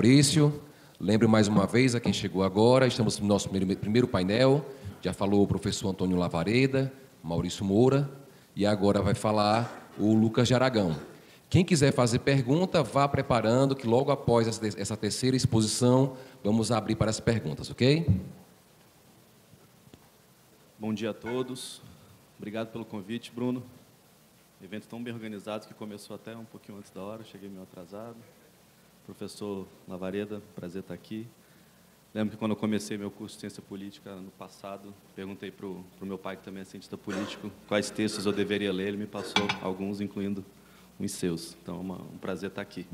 Maurício. Lembre mais uma vez a quem chegou agora, estamos no nosso primeiro painel. Já falou o professor Antônio Lavareda, Maurício Moura, e agora vai falar o Lucas de Aragão. Quem quiser fazer pergunta, vá preparando, que logo após essa terceira exposição, vamos abrir para as perguntas, ok? Bom dia a todos. Obrigado pelo convite, Bruno. Evento tão bem organizado que começou até um pouquinho antes da hora, cheguei meio atrasado. Professor Lavareda, prazer estar aqui. Lembro que quando eu comecei meu curso de Ciência Política no passado, perguntei para o meu pai, que também é cientista político, quais textos eu deveria ler. Ele me passou alguns, incluindo os seus. Então, é um prazer estar aqui.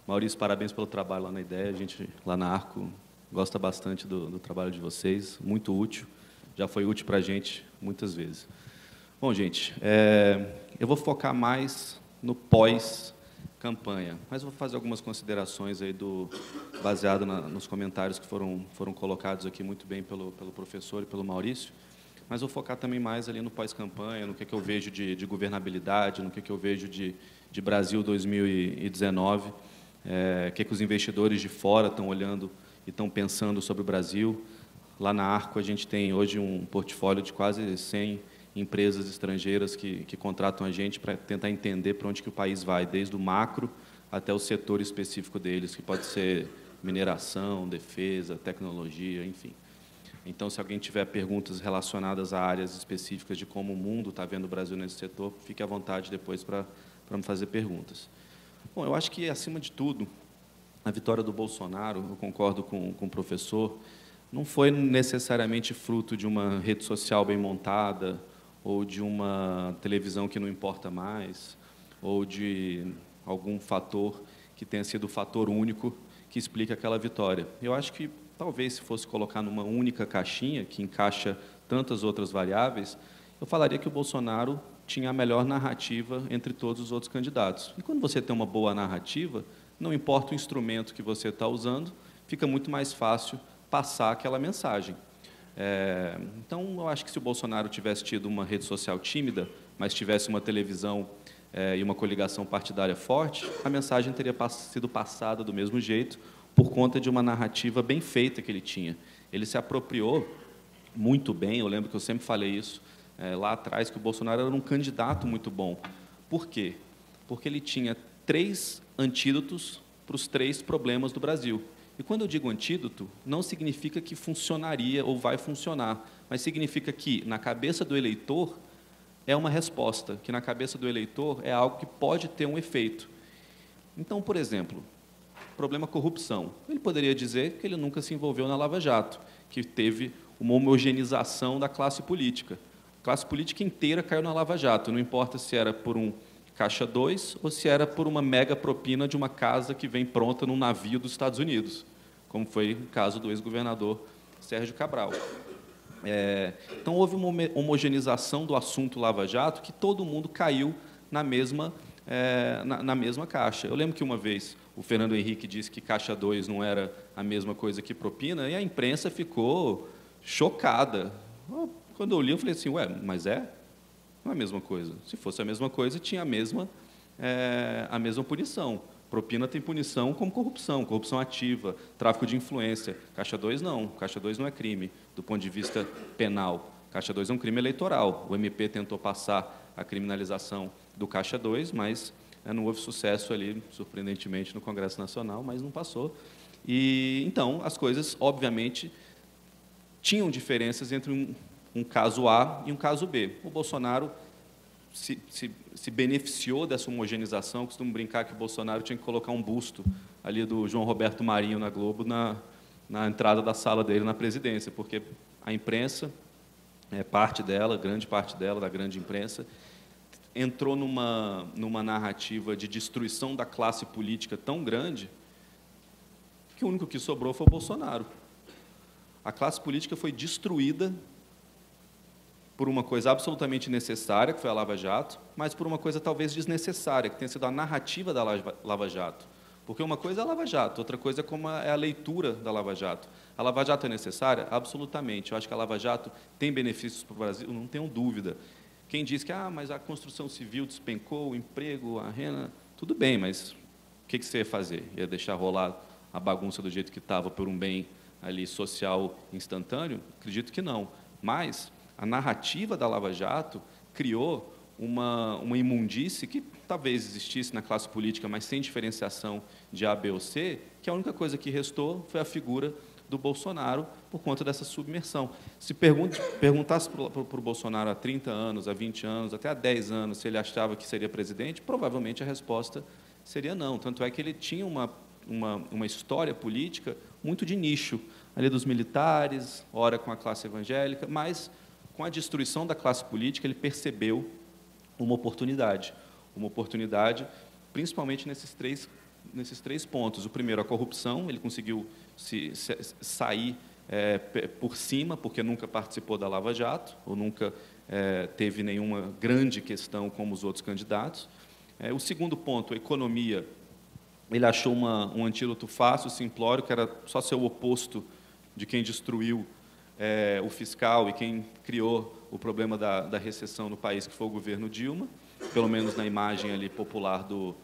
Maurício, parabéns pelo trabalho lá na IDEA. A gente, lá na Arco, gosta bastante do trabalho de vocês, muito útil. Já foi útil para a gente muitas vezes. Bom, gente, eu vou focar mais no pós-campanha, mas vou fazer algumas considerações aí baseado nos comentários que foram colocados aqui muito bem pelo professor e pelo Maurício, mas vou focar também mais ali no pós-campanha, no que eu vejo de governabilidade, no que eu vejo de Brasil 2019, o que os investidores de fora estão olhando e estão pensando sobre o Brasil. Lá na Arco, a gente tem hoje um portfólio de quase 100 empresas estrangeiras que contratam a gente para tentar entender para onde que o país vai, desde o macro até o setor específico deles, que pode ser mineração, defesa, tecnologia, enfim. Então, se alguém tiver perguntas relacionadas a áreas específicas de como o mundo está vendo o Brasil nesse setor, fique à vontade depois para me fazer perguntas. Bom, eu acho que, acima de tudo, a vitória do Bolsonaro, eu concordo com o professor, não foi necessariamente fruto de uma rede social bem montada, ou de uma televisão que não importa mais, ou de algum fator que tenha sido o fator único que explica aquela vitória. Eu acho que, talvez, se fosse colocar numa única caixinha, que encaixa tantas outras variáveis, eu falaria que o Bolsonaro tinha a melhor narrativa entre todos os outros candidatos. E quando você tem uma boa narrativa, não importa o instrumento que você está usando, fica muito mais fácil passar aquela mensagem. Então, eu acho que se o Bolsonaro tivesse tido uma rede social tímida, mas tivesse uma televisão e uma coligação partidária forte, a mensagem teria sido passada do mesmo jeito, por conta de uma narrativa bem feita que ele tinha. Ele se apropriou muito bem, eu lembro que eu sempre falei isso lá atrás, que o Bolsonaro era um candidato muito bom. Por quê? Porque ele tinha 3 antídotos para os 3 problemas do Brasil. E quando eu digo antídoto, não significa que funcionaria ou vai funcionar, mas significa que, na cabeça do eleitor, é uma resposta, que na cabeça do eleitor é algo que pode ter um efeito. Então, por exemplo, problema corrupção. Ele poderia dizer que ele nunca se envolveu na Lava Jato, que teve uma homogeneização da classe política. A classe política inteira caiu na Lava Jato, não importa se era por um Caixa 2, ou se era por uma mega propina de uma casa que vem pronta num navio dos Estados Unidos, como foi o caso do ex-governador Sérgio Cabral. Então, houve uma homogeneização do assunto Lava Jato, que todo mundo caiu na mesma caixa. Eu lembro que uma vez o Fernando Henrique disse que Caixa 2 não era a mesma coisa que propina, e a imprensa ficou chocada. Quando eu li, eu falei assim, ué, mas não é a mesma coisa. Se fosse a mesma coisa, tinha a mesma punição. Propina tem punição como corrupção, corrupção ativa, tráfico de influência. Caixa 2 não. Caixa 2 não é crime do ponto de vista penal. Caixa 2 é um crime eleitoral. O MP tentou passar a criminalização do Caixa 2, mas não houve sucesso ali, surpreendentemente, no Congresso Nacional, mas não passou. E, então, as coisas, obviamente, tinham diferenças entre um caso A e um caso B. O Bolsonaro se beneficiou dessa homogeneização. Eu costumo brincar que o Bolsonaro tinha que colocar um busto ali do João Roberto Marinho na Globo na entrada da sala dele na presidência, porque a imprensa, parte dela, grande parte dela, da grande imprensa, entrou numa narrativa de destruição da classe política tão grande que o único que sobrou foi o Bolsonaro. A classe política foi destruída por uma coisa absolutamente necessária, que foi a Lava Jato, mas por uma coisa talvez desnecessária, que tenha sido a narrativa da Lava Jato. Porque uma coisa é a Lava Jato, outra coisa é a leitura da Lava Jato. A Lava Jato é necessária? Absolutamente. Eu acho que a Lava Jato tem benefícios para o Brasil? Não tenho dúvida. Quem diz que mas a construção civil despencou, o emprego, a renda... Tudo bem, mas o que você ia fazer? Ia deixar rolar a bagunça do jeito que estava por um bem ali social instantâneo? Acredito que não. Mas a narrativa da Lava Jato criou uma imundície que talvez existisse na classe política, mas sem diferenciação de A, B ou C, que a única coisa que restou foi a figura do Bolsonaro por conta dessa submersão. Se perguntasse para o Bolsonaro há 30 anos, há 20 anos, até há 10 anos, se ele achava que seria presidente, provavelmente a resposta seria não. Tanto é que ele tinha uma história política muito de nicho, ali dos militares, ora com a classe evangélica, mas com a destruição da classe política, ele percebeu uma oportunidade principalmente nesses três pontos. O primeiro, a corrupção, ele conseguiu sair por cima, porque nunca participou da Lava Jato, ou nunca teve nenhuma grande questão como os outros candidatos. O segundo ponto, a economia, ele achou um antídoto fácil, simplório, que era só ser o oposto de quem destruiu o fiscal e quem criou o problema da recessão no país, que foi o governo Dilma, pelo menos na imagem ali popular do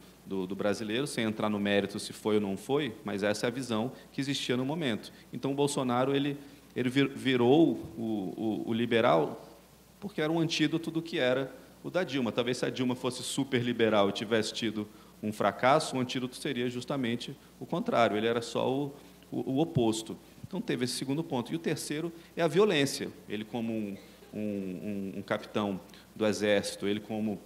brasileiro, sem entrar no mérito se foi ou não foi, mas essa é a visão que existia no momento. Então, o Bolsonaro ele virou o liberal porque era um antídoto do que era o da Dilma. Talvez se a Dilma fosse super liberal e tivesse tido um fracasso, o antídoto seria justamente o contrário, ele era só o oposto. Então, teve esse segundo ponto. E o terceiro é a violência. Ele, como um capitão do Exército, ele, como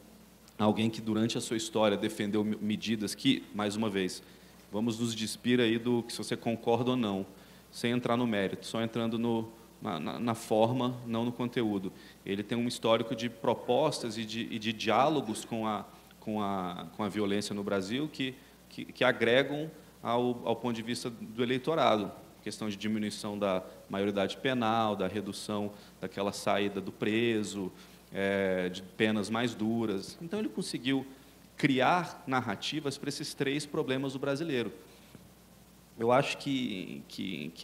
alguém que, durante a sua história, defendeu medidas que, mais uma vez, vamos nos despir aí do que se você concorda ou não, sem entrar no mérito, só entrando na forma, não no conteúdo. Ele tem um histórico de propostas e de diálogos com a violência no Brasil que agregam ao ponto de vista do eleitorado. Questão de diminuição da maioridade penal, da redução daquela saída do preso, de penas mais duras. Então, ele conseguiu criar narrativas para esses três problemas do brasileiro. Eu acho que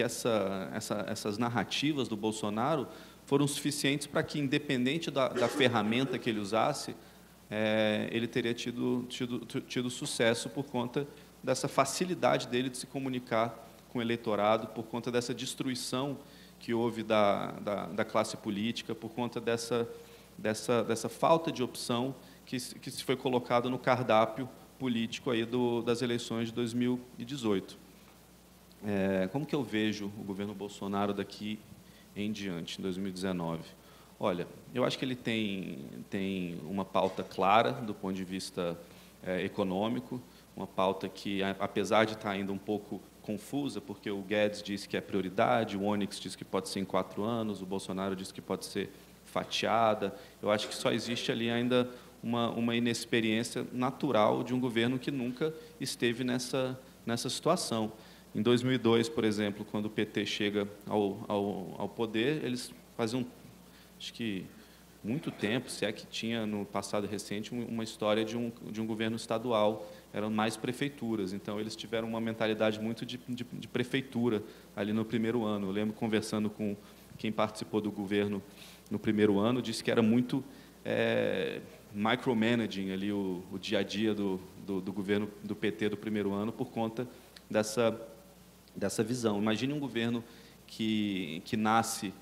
essas narrativas do Bolsonaro foram suficientes para que, independente da ferramenta que ele usasse, ele teria tido sucesso por conta dessa facilidade dele de se comunicar com o eleitorado, por conta dessa destruição que houve da classe política, por conta dessa falta de opção que se foi colocado no cardápio político aí das eleições de 2018. Como que eu vejo o governo Bolsonaro daqui em diante, em 2019? Olha, eu acho que ele tem uma pauta clara do ponto de vista econômico, uma pauta que, apesar de estar ainda um pouco confusa, porque o Guedes disse que é prioridade, o Onyx disse que pode ser em 4 anos, o Bolsonaro disse que pode ser fatiada. Eu acho que só existe ali ainda uma inexperiência natural de um governo que nunca esteve nessa situação. Em 2002, por exemplo, quando o PT chega ao poder, eles faziam, acho que muito tempo, se é que tinha no passado recente, uma história de um governo estadual, eram mais prefeituras, então eles tiveram uma mentalidade muito de prefeitura ali no primeiro ano. Eu lembro, conversando com quem participou do governo no primeiro ano, disse que era muito micromanaging ali o dia a dia do governo do PT do primeiro ano, por conta dessa visão. Imagine um governo que nasce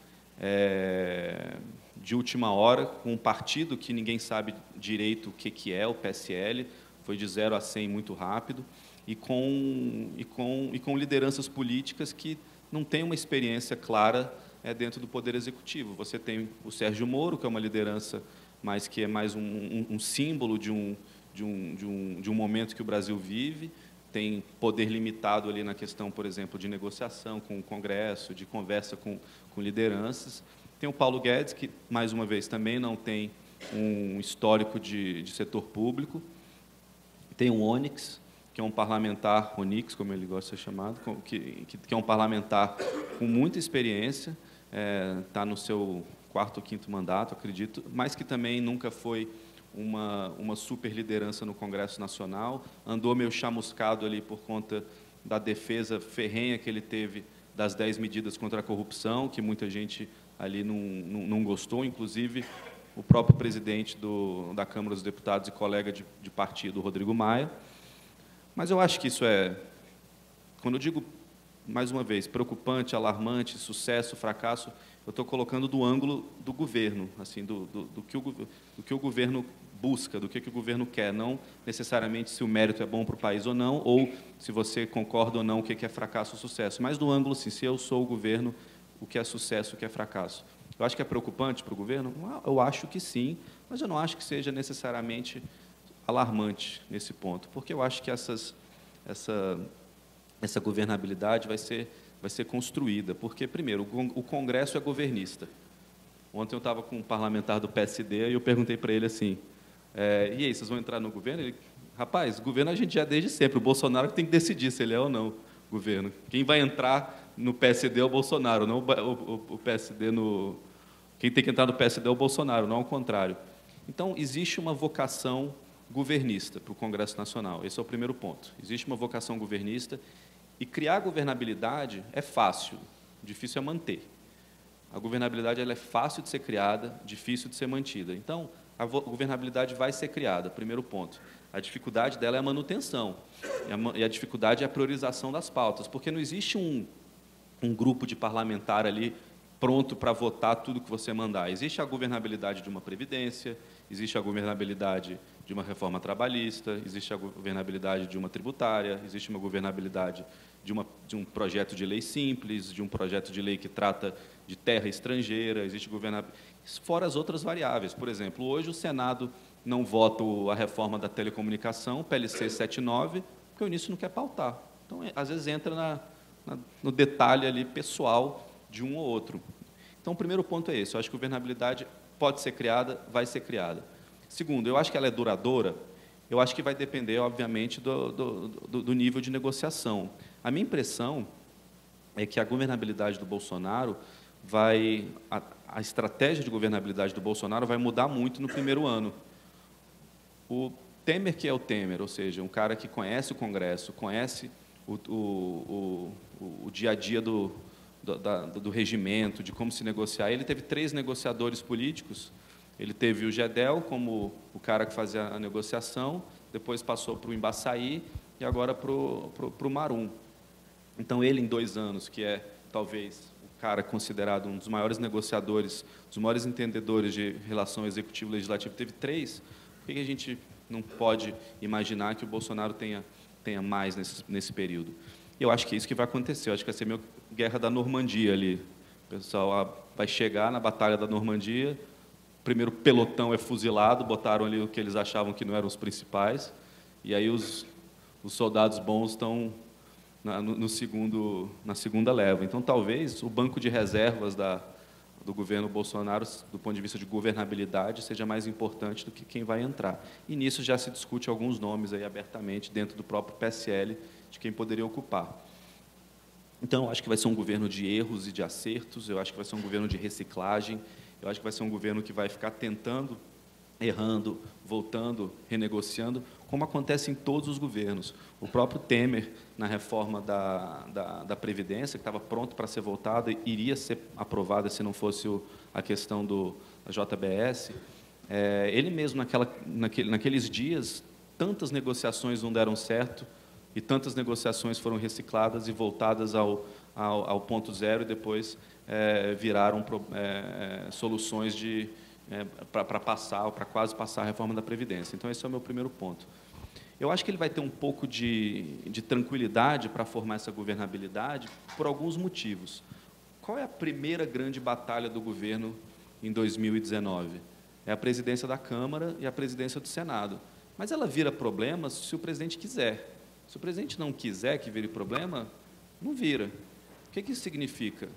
de última hora, com um partido que ninguém sabe direito o que é, o PSL, foi de 0 a 100 muito rápido, e com lideranças políticas que não têm uma experiência clara dentro do Poder Executivo. Você tem o Sérgio Moro, que é uma liderança, mas que é mais um símbolo de um momento que o Brasil vive, tem poder limitado ali na questão, por exemplo, de negociação com o Congresso, de conversa com lideranças. Tem o Paulo Guedes, que, mais uma vez, também não tem um histórico de setor público. Tem o Onyx, que é um parlamentar, Onyx, como ele gosta de ser chamado, que é um parlamentar com muita experiência, está no seu 4º ou 5º mandato, acredito, mas que também nunca foi uma super liderança no Congresso Nacional, andou meio chamuscado ali por conta da defesa ferrenha que ele teve das 10 medidas contra a corrupção, que muita gente ali não gostou, inclusive o próprio presidente da Câmara dos Deputados e colega de partido, Rodrigo Maia. Mas eu acho que isso é quando eu digo, mais uma vez, preocupante, alarmante, sucesso, fracasso, eu estou colocando do ângulo do governo, assim, do que o governo busca, do que o governo quer, não necessariamente se o mérito é bom para o país ou não, ou se você concorda ou não o que é fracasso ou sucesso, mas do ângulo, assim, se eu sou o governo, o que é sucesso, o que é fracasso. Eu acho que é preocupante para o governo? Eu acho que sim, mas eu não acho que seja necessariamente alarmante nesse ponto, porque eu acho que essa governabilidade vai ser construída, porque, primeiro, o Congresso é governista. Ontem eu estava com um parlamentar do PSD e eu perguntei para ele assim, e aí, vocês vão entrar no governo? Ele, rapaz, governo a gente já desde sempre, o Bolsonaro que tem que decidir se ele é ou não governo. Quem vai entrar no PSD é o Bolsonaro, não o PSD no... Quem tem que entrar no PSD é o Bolsonaro, não ao contrário. Então, existe uma vocação governista para o Congresso Nacional, esse é o primeiro ponto. Existe uma vocação governista e criar governabilidade é fácil, difícil é manter. A governabilidade ela é fácil de ser criada, difícil de ser mantida. Então, a governabilidade vai ser criada, primeiro ponto. A dificuldade dela é a manutenção, e a dificuldade é a priorização das pautas, porque não existe um grupo de parlamentar ali pronto para votar tudo que você mandar. Existe a governabilidade de uma previdência, existe a governabilidade de uma reforma trabalhista, existe a governabilidade de uma tributária, existe uma governabilidade de um projeto de lei simples, de um projeto de lei que trata de terra estrangeira, existe governabilidade, fora as outras variáveis. Por exemplo, hoje o Senado não vota a reforma da telecomunicação, PLC 79, porque o início não quer pautar. Então, às vezes, entra no detalhe ali pessoal de um ou outro. Então, o primeiro ponto é esse. Eu acho que a governabilidade pode ser criada, vai ser criada. Segundo, eu acho que ela é duradoura. Eu acho que vai depender, obviamente, do nível de negociação. A minha impressão é que a governabilidade do Bolsonaro a estratégia de governabilidade do Bolsonaro vai mudar muito no primeiro ano. O Temer, que é o Temer, ou seja, um cara que conhece o Congresso, conhece o dia a dia do regimento, de como se negociar. Ele teve 3 negociadores políticos. Ele teve o Gedel como o cara que fazia a negociação, depois passou para o Embaçaí e agora para o Marum. Então, ele, em 2 anos, que é, talvez, o cara considerado um dos maiores negociadores, dos maiores entendedores de relação executivo-legislativo, teve 3, por que a gente não pode imaginar que o Bolsonaro tenha mais nesse período? Eu acho que é isso que vai acontecer. Eu acho que vai ser meio guerra da Normandia ali. O pessoal vai chegar na Batalha da Normandia, o primeiro pelotão é fuzilado, botaram ali o que eles achavam que não eram os principais, e aí os soldados bons estão na segunda leva. Então, talvez, o banco de reservas do governo Bolsonaro, do ponto de vista de governabilidade, seja mais importante do que quem vai entrar. E nisso já se discute alguns nomes aí abertamente dentro do próprio PSL de quem poderia ocupar. Então, eu acho que vai ser um governo de erros e de acertos, eu acho que vai ser um governo de reciclagem, eu acho que vai ser um governo que vai ficar tentando, errando, voltando, renegociando, como acontece em todos os governos. O próprio Temer, na reforma da Previdência, que estava pronto para ser votada, iria ser aprovada se não fosse a questão da JBS, ele mesmo, naqueles dias, tantas negociações não deram certo, e tantas negociações foram recicladas e voltadas ao ponto zero, e depois viraram soluções para passar, ou para quase passar a reforma da Previdência. Então, esse é o meu primeiro ponto. Eu acho que ele vai ter um pouco de tranquilidade para formar essa governabilidade por alguns motivos. Qual é a primeira grande batalha do governo em 2019? É a presidência da Câmara e a presidência do Senado. Mas ela vira problemas se o presidente quiser. Se o presidente não quiser que vire problema, não vira. O que isso significa?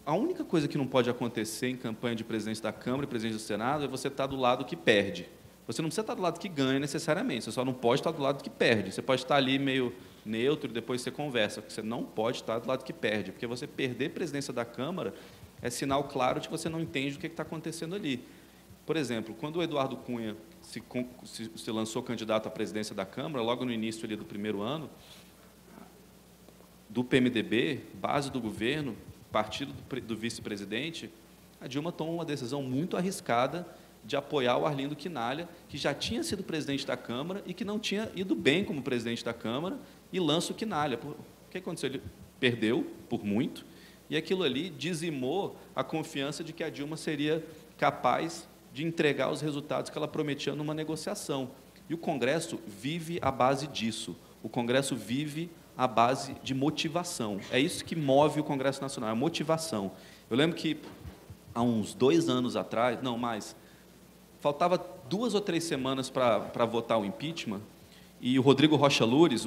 A única coisa que não pode acontecer em campanha de presidente da Câmara e presidente do Senado é você estar do lado que perde. Você não precisa estar do lado que ganha necessariamente, você só não pode estar do lado que perde. Você pode estar ali meio neutro e depois você conversa, porque você não pode estar do lado que perde, porque você perder a presidência da Câmara é sinal claro de que você não entende o que está acontecendo ali. Por exemplo, quando o Eduardo Cunha se lançou candidato à presidência da Câmara, logo no início ali do primeiro ano, do PMDB, base do governo, partido do vice-presidente, a Dilma tomou uma decisão muito arriscada de apoiar o Arlindo Quinalha, que já tinha sido presidente da Câmara e que não tinha ido bem como presidente da Câmara, e lança o quinalha. O que aconteceu? Ele perdeu por muito, e aquilo ali dizimou a confiança de que a Dilma seria capaz de entregar os resultados que ela prometia numa negociação. E o Congresso vive à base disso. O Congresso vive à base de motivação. É isso que move o Congresso Nacional, a motivação. Eu lembro que, há uns 2 anos atrás, não mais, faltava 2 ou 3 semanas para votar o impeachment, e o Rodrigo Rocha Loures,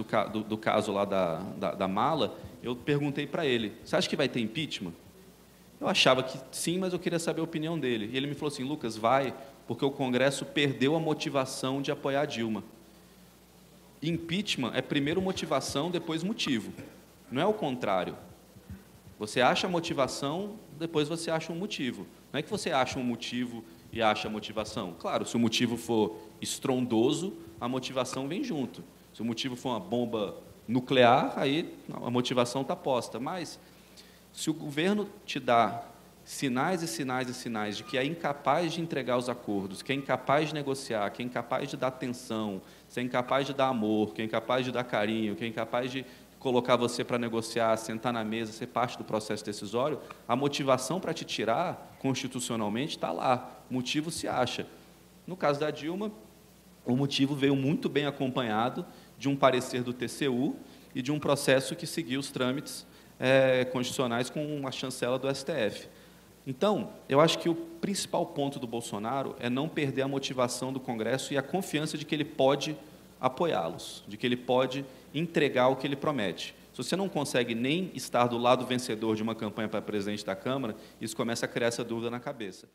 do caso lá da mala, eu perguntei para ele, você acha que vai ter impeachment? Eu achava que sim, mas eu queria saber a opinião dele. E ele me falou assim, Lucas, vai, porque o Congresso perdeu a motivação de apoiar a Dilma. Impeachment é primeiro motivação, depois motivo. Não é o contrário. Você acha a motivação, depois você acha um motivo. Não é que você acha um motivo e acha a motivação. Claro, se o motivo for estrondoso, a motivação vem junto. Se o motivo for uma bomba nuclear, aí a motivação está posta. Mas, se o governo te dá sinais e sinais e sinais de que é incapaz de entregar os acordos, que é incapaz de negociar, que é incapaz de dar atenção, que é incapaz de dar amor, que é incapaz de dar carinho, que é incapaz de colocar você para negociar, sentar na mesa, ser parte do processo decisório, a motivação para te tirar, constitucionalmente, está lá. O motivo se acha. No caso da Dilma, o motivo veio muito bem acompanhado de um parecer do TCU e de um processo que seguiu os trâmites constitucionais com a chancela do STF. Então, eu acho que o principal ponto do Bolsonaro é não perder a motivação do Congresso e a confiança de que ele pode apoiá-los, de que ele pode entregar o que ele promete. Se você não consegue nem estar do lado vencedor de uma campanha para presidente da Câmara, isso começa a criar essa dúvida na cabeça.